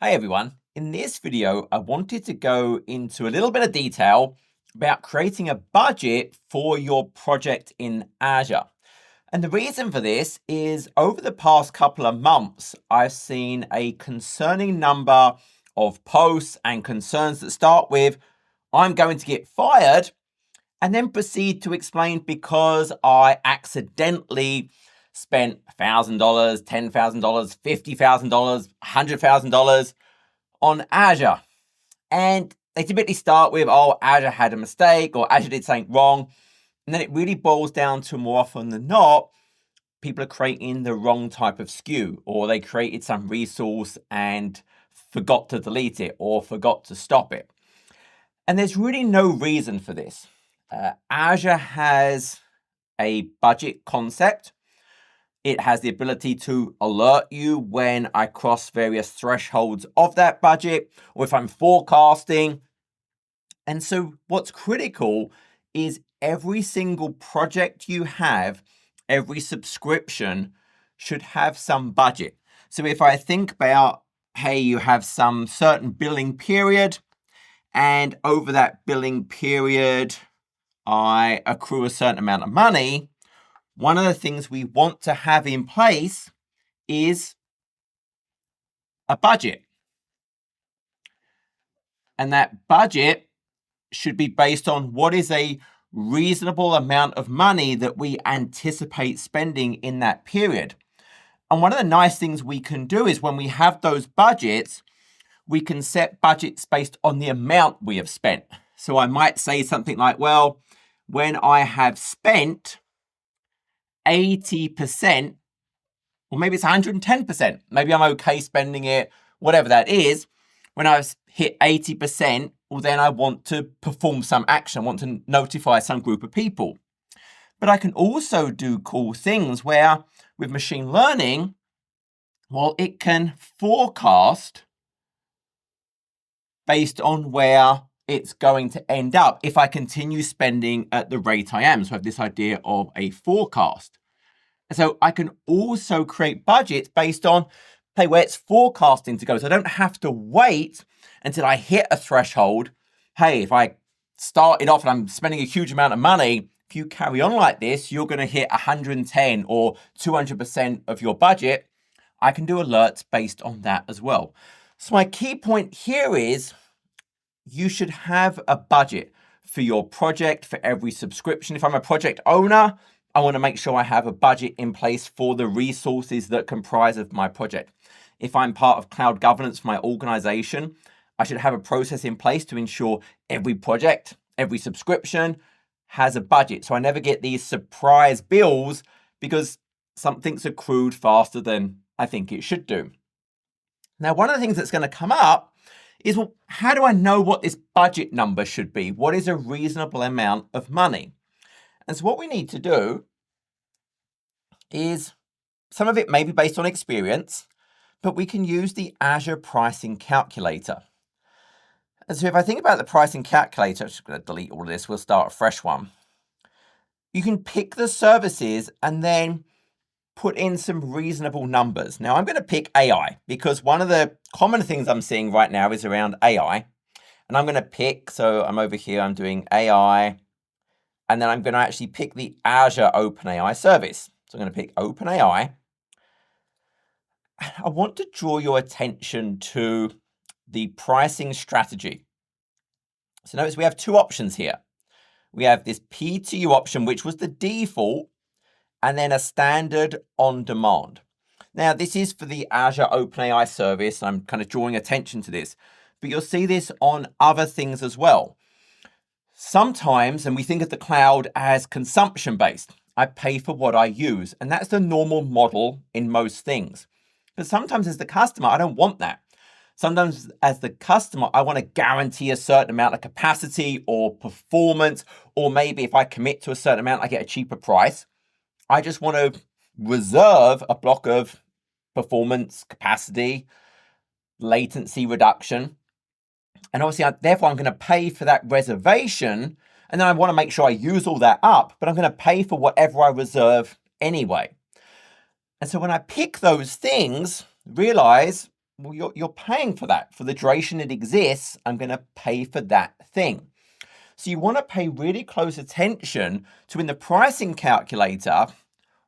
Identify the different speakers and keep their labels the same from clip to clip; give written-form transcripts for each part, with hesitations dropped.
Speaker 1: Hi everyone. In this video, I wanted to go into a little bit of detail about creating a budget for your project in Azure. And the reason for this is over the past couple of months, I've seen a concerning number of posts and concerns that start with, I'm going to get fired, and then proceed to explain because I accidentally spent $1,000, $10,000, $50,000, $100,000 on Azure. And they typically start with, oh, Azure had a mistake or Azure did something wrong. And then it really boils down to, more often than not, people are creating the wrong type of SKU, or they created some resource and forgot to delete it or forgot to stop it. And there's really no reason for this. Azure has a budget concept. It has the ability to alert you when I cross various thresholds of that budget, or if I'm forecasting. And so what's critical is every single project you have, every subscription should have some budget. So if I think about, hey, you have some certain billing period, and over that billing period, I accrue a certain amount of money, one of the things we want to have in place is a budget. And that budget should be based on what is a reasonable amount of money that we anticipate spending in that period. And one of the nice things we can do is when we have those budgets, we can set budgets based on the amount we have spent. So I might say something like, well, when I have spent 80%, or maybe it's 110%, maybe I'm okay spending it, whatever that is. When I've hit 80%, well, then I want to perform some action. I want to notify some group of people. But I can also do cool things where with machine learning, well, it can forecast based on where it's going to end up if I continue spending at the rate I am. So I have this idea of a forecast. And so I can also create budgets based on, hey, where it's forecasting to go. So I don't have to wait until I hit a threshold. Hey, if I started off and I'm spending a huge amount of money, if you carry on like this, you're going to hit 110 or 200% of your budget. I can do alerts based on that as well. So my key point here is you should have a budget for your project, for every subscription. If I'm a project owner, I want to make sure I have a budget in place for the resources that comprise of my project. If I'm part of cloud governance for my organization, I should have a process in place to ensure every project, every subscription has a budget. So I never get these surprise bills because something's accrued faster than I think it should do. Now, one of the things that's going to come up is, well, how do I know what this budget number should be? What is a reasonable amount of money? And so what we need to do is, some of it may be based on experience, but we can use the Azure pricing calculator. And so if I think about the pricing calculator, I'm just going to delete all of this, we'll start a fresh one. You can pick the services and then put in some reasonable numbers. Now I'm going to pick AI because one of the common things I'm seeing right now is around AI. And I'm going to pick, so I'm over here, I'm doing AI, and then I'm going to actually pick the Azure OpenAI service. So I'm going to pick OpenAI. I want to draw your attention to the pricing strategy. So notice we have two options here. We have this P2U option, which was the default, and then a standard on demand. Now, this is for the Azure OpenAI service. I'm kind of drawing attention to this, but you'll see this on other things as well. Sometimes, and we think of the cloud as consumption-based, I pay for what I use, and that's the normal model in most things. But sometimes as the customer, I don't want that. Sometimes as the customer, I want to guarantee a certain amount of capacity or performance, or maybe if I commit to a certain amount, I get a cheaper price. I just want to reserve a block of performance, capacity, latency reduction. And obviously, therefore, I'm going to pay for that reservation. And then I want to make sure I use all that up, but I'm going to pay for whatever I reserve anyway. And so when I pick those things, realize, well, you're paying for that. For the duration it exists, I'm going to pay for that thing. So you want to pay really close attention to, in the pricing calculator,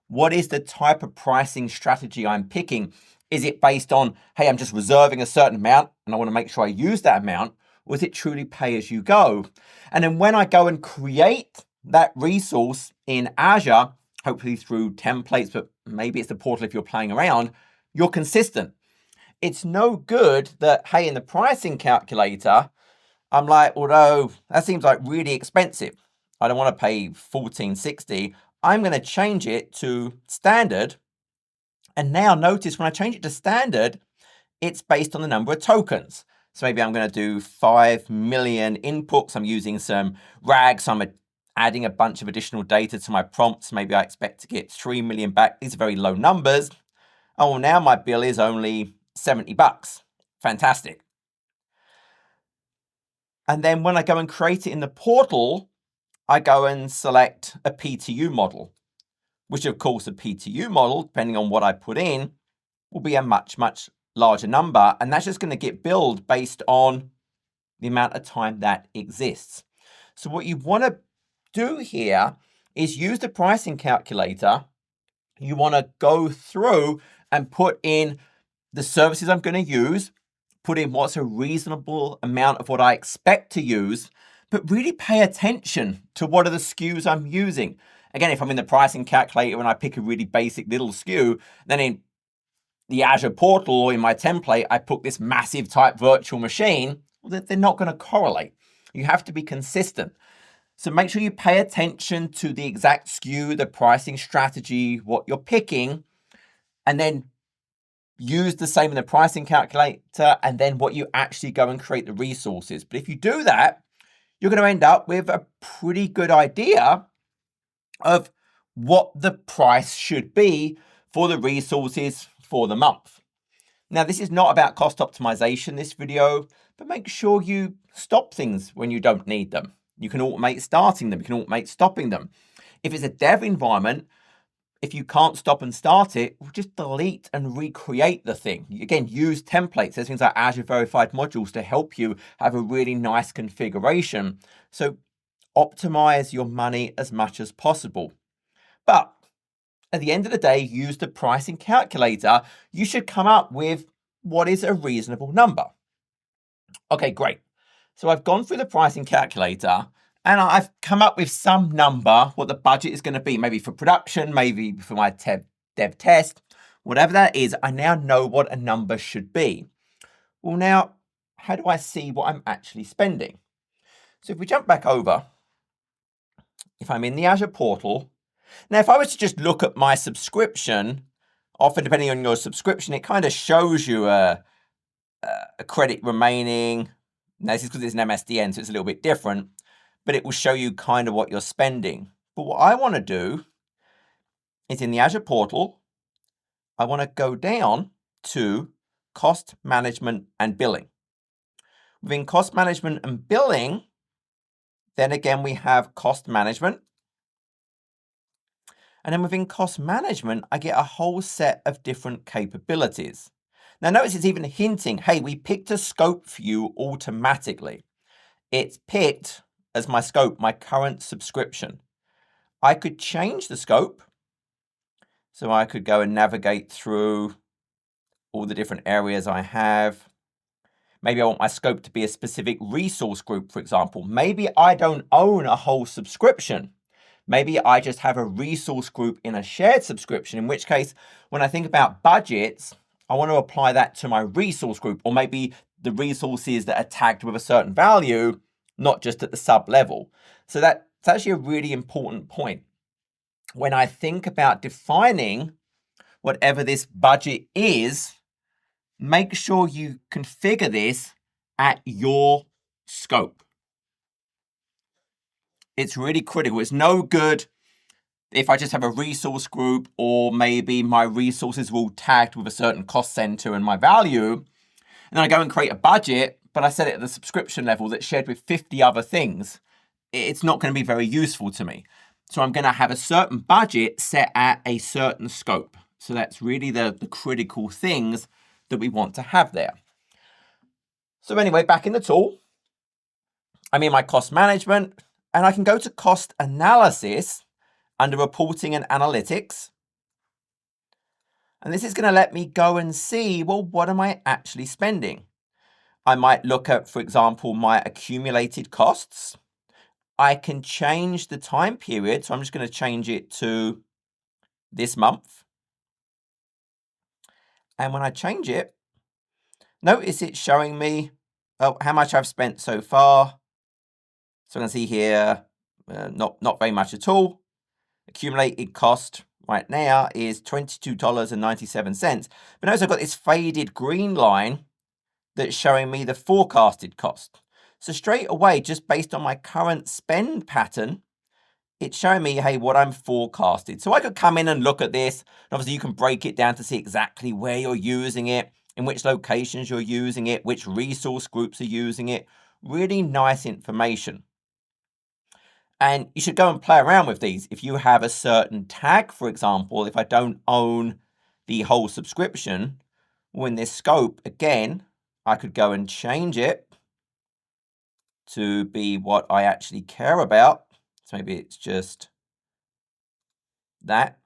Speaker 1: what is the type of pricing strategy I'm picking? Is it based on, hey, I'm just reserving a certain amount and I want to make sure I use that amount? Or is it truly pay as you go? And then when I go and create that resource in Azure, hopefully through templates, but maybe it's the portal if you're playing around, you're consistent. It's no good that, hey, in the pricing calculator, I'm like, although that seems like really expensive, I don't want to pay $14.60. I'm going to change it to standard. And now notice when I change it to standard, it's based on the number of tokens. So maybe I'm going to do 5 million inputs. I'm using some RAG, so I'm adding a bunch of additional data to my prompts. Maybe I expect to get 3 million back. These are very low numbers. Oh, well, now my bill is only $70. Fantastic. And then when I go and create it in the portal, I go and select a PTU model, which of course a PTU model, depending on what I put in, will be a much, much larger number. And that's just going to get billed based on the amount of time that exists. So what you want to do here is use the pricing calculator. You want to go through and put in the services I'm going to use, put in what's a reasonable amount of what I expect to use, but really pay attention to what are the SKUs I'm using. Again, if I'm in the pricing calculator and I pick a really basic little SKU, then in the Azure portal or in my template, I put this massive type virtual machine, well, they're not going to correlate. You have to be consistent. So make sure you pay attention to the exact SKU, the pricing strategy, what you're picking, and then use the same in the pricing calculator, and then what you actually go and create the resources. But if you do that, you're going to end up with a pretty good idea of what the price should be for the resources for the month. Now, this is not about cost optimization, this video, but make sure you stop things when you don't need them. You can automate starting them. You can automate stopping them. If it's a dev environment, if you can't stop and start it, just delete and recreate the thing. Again, use templates. There's things like Azure Verified Modules to help you have a really nice configuration. So optimize your money as much as possible. But at the end of the day, use the pricing calculator. You should come up with what is a reasonable number. Okay, great. So I've gone through the pricing calculator and I've come up with some number, what the budget is going to be, maybe for production, maybe for my dev test, whatever that is. I now know what a number should be. Well, now, how do I see what I'm actually spending? So if we jump back over, if I'm in the Azure portal, now if I was to just look at my subscription, often depending on your subscription, it kind of shows you a credit remaining. Now this is because it's an MSDN, so it's a little bit different, but it will show you kind of what you're spending. But what I want to do is in the Azure portal, I want to go down to cost management and billing. Within cost management and billing, then again, we have cost management. And then within cost management, I get a whole set of different capabilities. Now notice it's even hinting, hey, we picked a scope for you automatically. It's picked as my scope, my current subscription. I could change the scope. So I could go and navigate through all the different areas I have. Maybe I want my scope to be a specific resource group, for example. Maybe I don't own a whole subscription. Maybe I just have a resource group in a shared subscription, in which case, when I think about budgets, I want to apply that to my resource group, or maybe the resources that are tagged with a certain value, not just at the sub level. So that's actually a really important point. When I think about defining whatever this budget is, make sure you configure this at your scope. It's really critical. It's no good if I just have a resource group, or maybe my resources are all tagged with a certain cost center and my value, and then I go and create a budget, but I set it at the subscription level that's shared with 50 other things. It's not going to be very useful to me. So I'm going to have a certain budget set at a certain scope. So that's really the critical things that we want to have there. So anyway, back in the tool, I'm in my cost management, and I can go to cost analysis under reporting and analytics. And this is going to let me go and see, well, what am I actually spending? I might look at, for example, my accumulated costs. I can change the time period. So I'm just going to change it to this month. And when I change it, notice it's showing me how much I've spent so far. So I can see here, not very much at all. Accumulated cost right now is $22.97. But notice I've got this faded green line that's showing me the forecasted cost. So straight away, just based on my current spend pattern, it's showing me, hey, what I'm forecasted. So I could come in and look at this. And obviously, you can break it down to see exactly where you're using it, in which locations you're using it, which resource groups are using it. Really nice information. And you should go and play around with these. If you have a certain tag, for example, if I don't own the whole subscription, well, in this scope, again, I could go and change it to be what I actually care about. So maybe it's just that.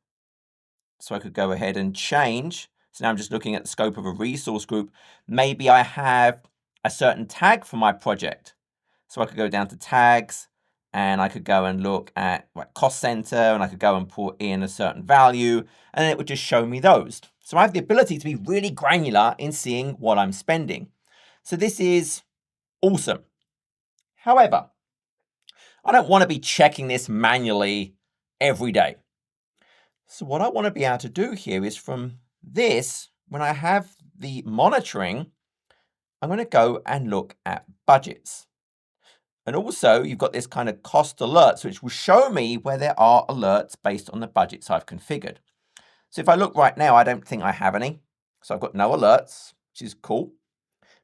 Speaker 1: So I could go ahead and change. So now I'm just looking at the scope of a resource group. Maybe I have a certain tag for my project. So I could go down to tags, and I could go and look at cost center, and I could go and put in a certain value, and then it would just show me those. So I have the ability to be really granular in seeing what I'm spending. So this is awesome. However, I don't want to be checking this manually every day. So what I want to be able to do here is from this, when I have the monitoring, I'm going to go and look at budgets. And also, you've got this kind of cost alerts, which will show me where there are alerts based on the budgets I've configured. So if I look right now, I don't think I have any. So I've got no alerts, which is cool.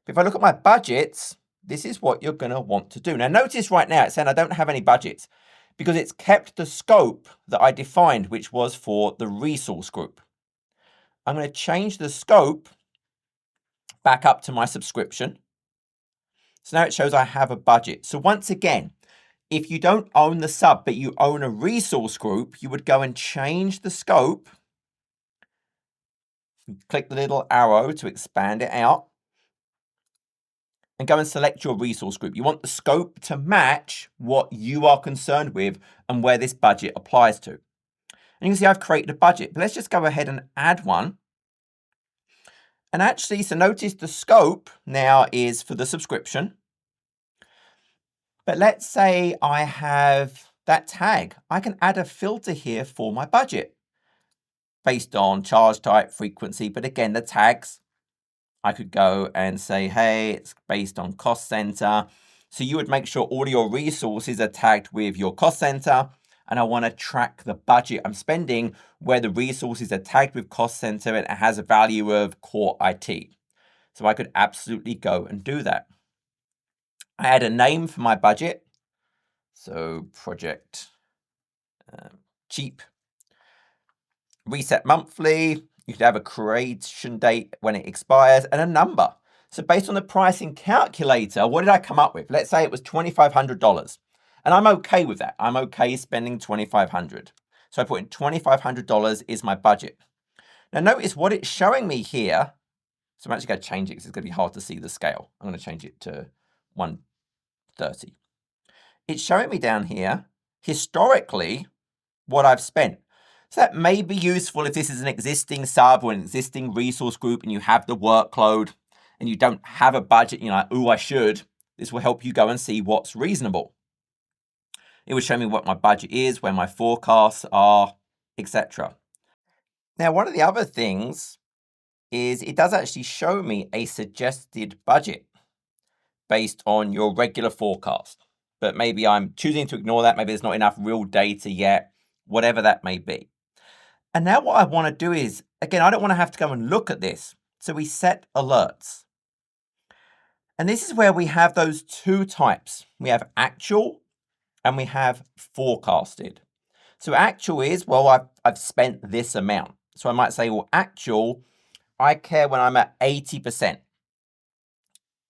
Speaker 1: But if I look at my budgets, this is what you're going to want to do. Now, notice right now it's saying I don't have any budgets because it's kept the scope that I defined, which was for the resource group. I'm going to change the scope back up to my subscription. So now it shows I have a budget. So once again, if you don't own the sub, but you own a resource group, you would go and change the scope. Click the little arrow to expand it out. And go and select your resource group. You want the scope to match what you are concerned with and where this budget applies to. And you can see I've created a budget, but let's just go ahead and add one. And actually, so notice the scope now is for the subscription. But let's say I have that tag. I can add a filter here for my budget based on charge type, frequency. But again, the tags, I could go and say, hey, it's based on cost center. So you would make sure all your resources are tagged with your cost center. And I want to track the budget I'm spending where the resources are tagged with cost center and it has a value of core IT. So I could absolutely go and do that. I add a name for my budget. So project cheap. Reset monthly. You could have a creation date when it expires and a number. So based on the pricing calculator, what did I come up with? Let's say it was $2,500. And I'm okay with that. I'm okay spending $2,500. So I put in $2,500 is my budget. Now notice what it's showing me here. So I'm actually going to change it because it's going to be hard to see the scale. I'm going to change it to 130. It's showing me down here, historically, what I've spent. So that may be useful if this is an existing sub or an existing resource group and you have the workload and you don't have a budget, you're like, ooh, I should. This will help you go and see what's reasonable. It will show me what my budget is, where my forecasts are, etc. Now, one of the other things is it does actually show me a suggested budget based on your regular forecast. But maybe I'm choosing to ignore that. Maybe there's not enough real data yet, whatever that may be. And now what I want to do is, again, I don't want to have to go and look at this. So we set alerts. And this is where we have those two types. We have actual and we have forecasted. So actual is, well, I've spent this amount. So I might say, well, actual, I care when I'm at 80%.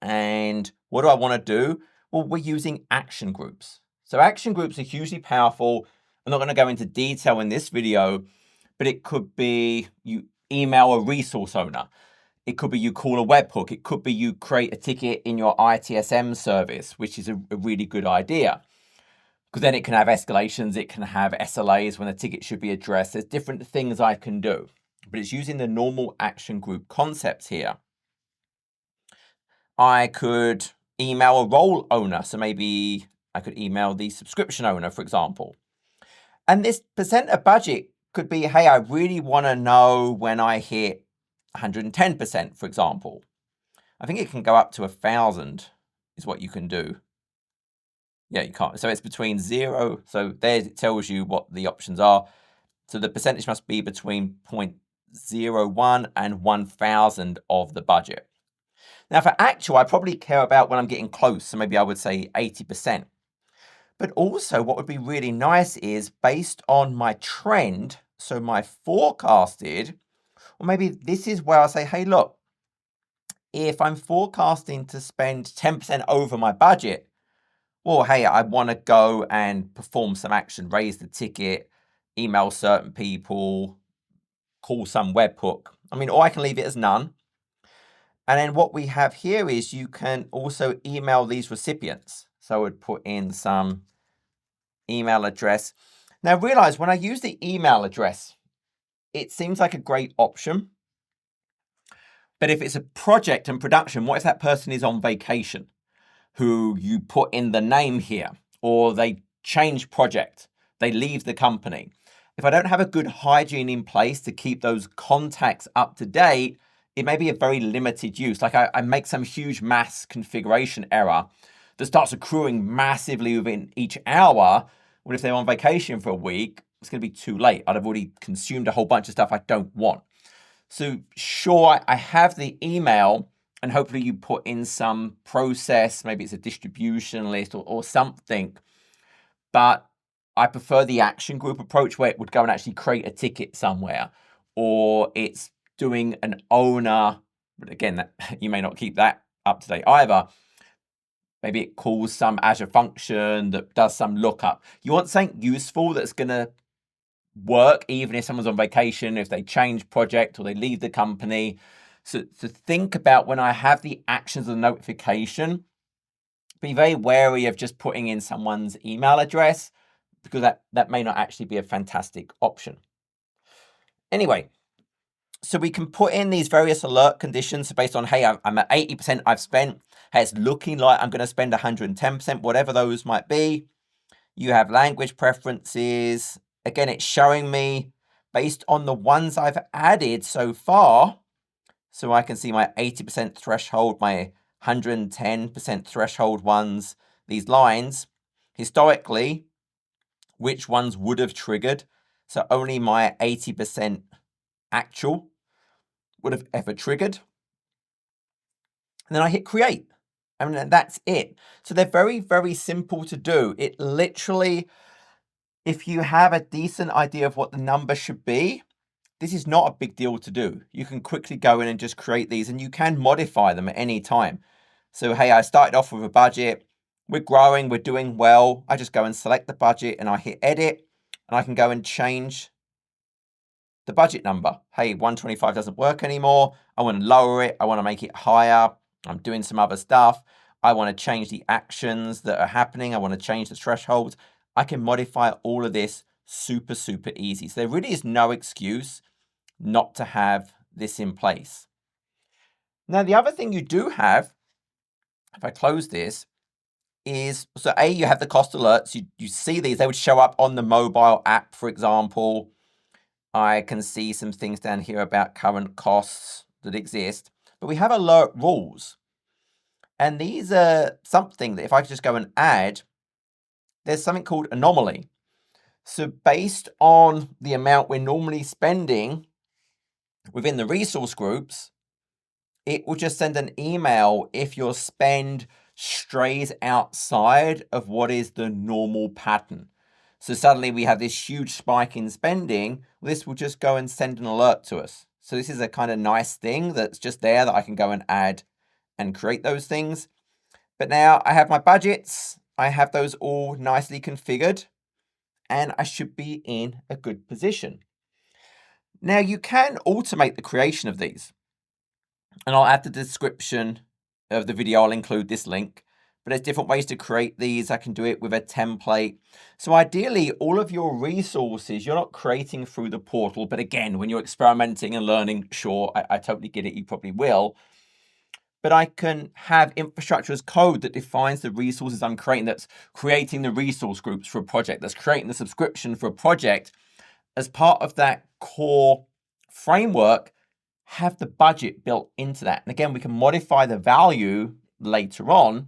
Speaker 1: And what do I want to do? Well, we're using action groups. So action groups are hugely powerful. I'm not going to go into detail in this video, but it could be you email a resource owner. It could be you call a webhook. It could be you create a ticket in your ITSM service, which is a really good idea. Because then it can have escalations, it can have SLAs when a ticket should be addressed. There's different things I can do, but it's using the normal action group concepts here. I could email a role owner. So maybe I could email the subscription owner, for example. And this percent of budget could be, hey, I really want to know when I hit 110%, for example. I think it can go up to 1,000 is what you can do. Yeah, you can't. So it's between 0. So there it tells you what the options are. So the percentage must be between 0.01 and 1,000 of the budget. Now for actual, I probably care about when I'm getting close. So maybe I would say 80%. But also what would be really nice is based on my trend, so my forecasted, or maybe this is where I say, hey, look, if I'm forecasting to spend 10% over my budget, well, hey, I want to go and perform some action, raise the ticket, email certain people, call some webhook. I mean, or I can leave it as none. And then what we have here is you can also email these recipients. So I would put in some email address. Now realize when I use the email address, it seems like a great option. But if it's a project and production, what if that person is on vacation, who you put in the name here, or they change project, they leave the company? If I don't have a good hygiene in place to keep those contacts up to date, it may be a very limited use. Like I make some huge mass configuration error that starts accruing massively within each hour. Well, if they're on vacation for a week, it's going to be too late. I'd have already consumed a whole bunch of stuff I don't want. So sure, I have the email, and hopefully you put in some process, maybe it's a distribution list or something, but I prefer the action group approach where it would go and actually create a ticket somewhere, or it's doing an owner, but again, that, you may not keep that up to date either. Maybe it calls some Azure function that does some lookup. You want something useful that's going to work even if someone's on vacation, if they change project or they leave the company. So to think about when I have the actions and notification, be very wary of just putting in someone's email address, because that may not actually be a fantastic option. Anyway, so we can put in these various alert conditions based on, hey, I'm at 80% I've spent. Hey, it's looking like I'm going to spend 110%, whatever those might be. You have language preferences. Again, it's showing me based on the ones I've added so far. So I can see my 80% threshold, my 110% threshold ones, these lines. Historically, which ones would have triggered. So only my 80% actual would have ever triggered. And then I hit create. I mean, that's it. So they're very, very simple to do. It literally, if you have a decent idea of what the number should be, this is not a big deal to do. You can quickly go in and just create these, and you can modify them at any time. So, hey, I started off with a budget. We're growing, we're doing well. I just go and select the budget and I hit edit, and I can go and change the budget number. Hey, 125 doesn't work anymore. I want to lower it. I want to make it higher. I'm doing some other stuff. I want to change the actions that are happening. I want to change the thresholds. I can modify all of this super, super easy. So there really is no excuse not to have this in place. Now, the other thing you do have, if I close this, is, so A, you have the cost alerts. You see these, they would show up on the mobile app, for example. I can see some things down here about current costs that exist, but we have alert rules. And these are something that if I could just go and add, there's something called anomaly. So based on the amount we're normally spending within the resource groups, it will just send an email if your spend strays outside of what is the normal pattern. So suddenly we have this huge spike in spending. This will just go and send an alert to us. So this is a kind of nice thing that's just there that I can go and add and create those things. But now I have my budgets. I have those all nicely configured, and I should be in a good position. Now you can automate the creation of these, and I'll add the description of the video. I'll include this link, but there's different ways to create these. I can do it with a template. So ideally, all of your resources, you're not creating through the portal, but again, when you're experimenting and learning, sure, I totally get it, you probably will. But I can have infrastructure as code that defines the resources I'm creating, that's creating the resource groups for a project, that's creating the subscription for a project. As part of that core framework, have the budget built into that. And again, we can modify the value later on,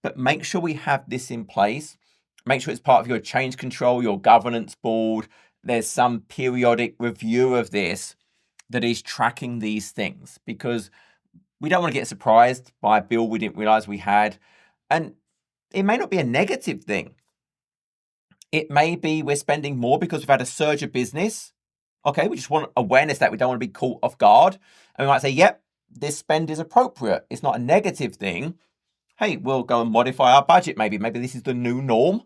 Speaker 1: but make sure we have this in place. Make sure it's part of your change control, your governance board. There's some periodic review of this that is tracking these things, because we don't want to get surprised by a bill we didn't realize we had. And it may not be a negative thing. It may be we're spending more because we've had a surge of business. Okay, we just want awareness that we don't want to be caught off guard. And we might say, yep, this spend is appropriate. It's not a negative thing. Hey, we'll go and modify our budget maybe. Maybe this is the new norm,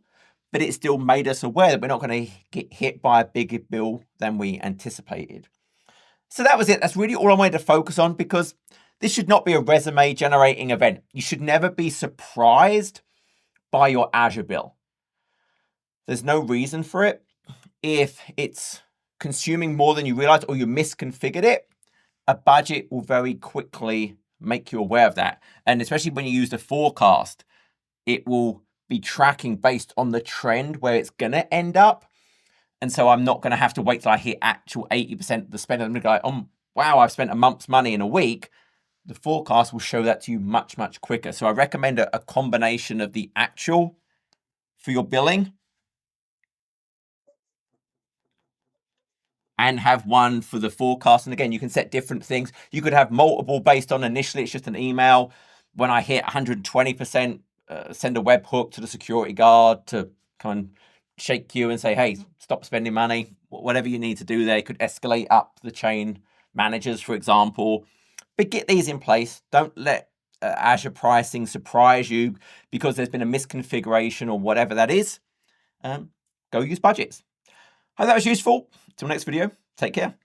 Speaker 1: but it still made us aware that we're not going to get hit by a bigger bill than we anticipated. So that was it. That's really all I wanted to focus on, because this should not be a resume generating event. You should never be surprised by your Azure bill. There's no reason for it. If it's consuming more than you realize, or you misconfigured it, a budget will very quickly make you aware of that. And especially when you use the forecast, it will be tracking based on the trend where it's going to end up. And so I'm not going to have to wait till I hit actual 80% of the spend. I'm going to go, oh, wow, I've spent a month's money in a week. The forecast will show that to you much, much quicker. So I recommend a combination of the actual for your billing and have one for the forecast. And again, you can set different things. You could have multiple based on initially it's just an email. When I hit 120%, send a webhook to the security guard to kind of shake you and say, hey, stop spending money. Whatever you need to do there. You could escalate up the chain managers, for example. But get these in place. Don't let Azure pricing surprise you because there's been a misconfiguration or whatever that is. Go use budgets. Hope that was useful. Till next video, take care.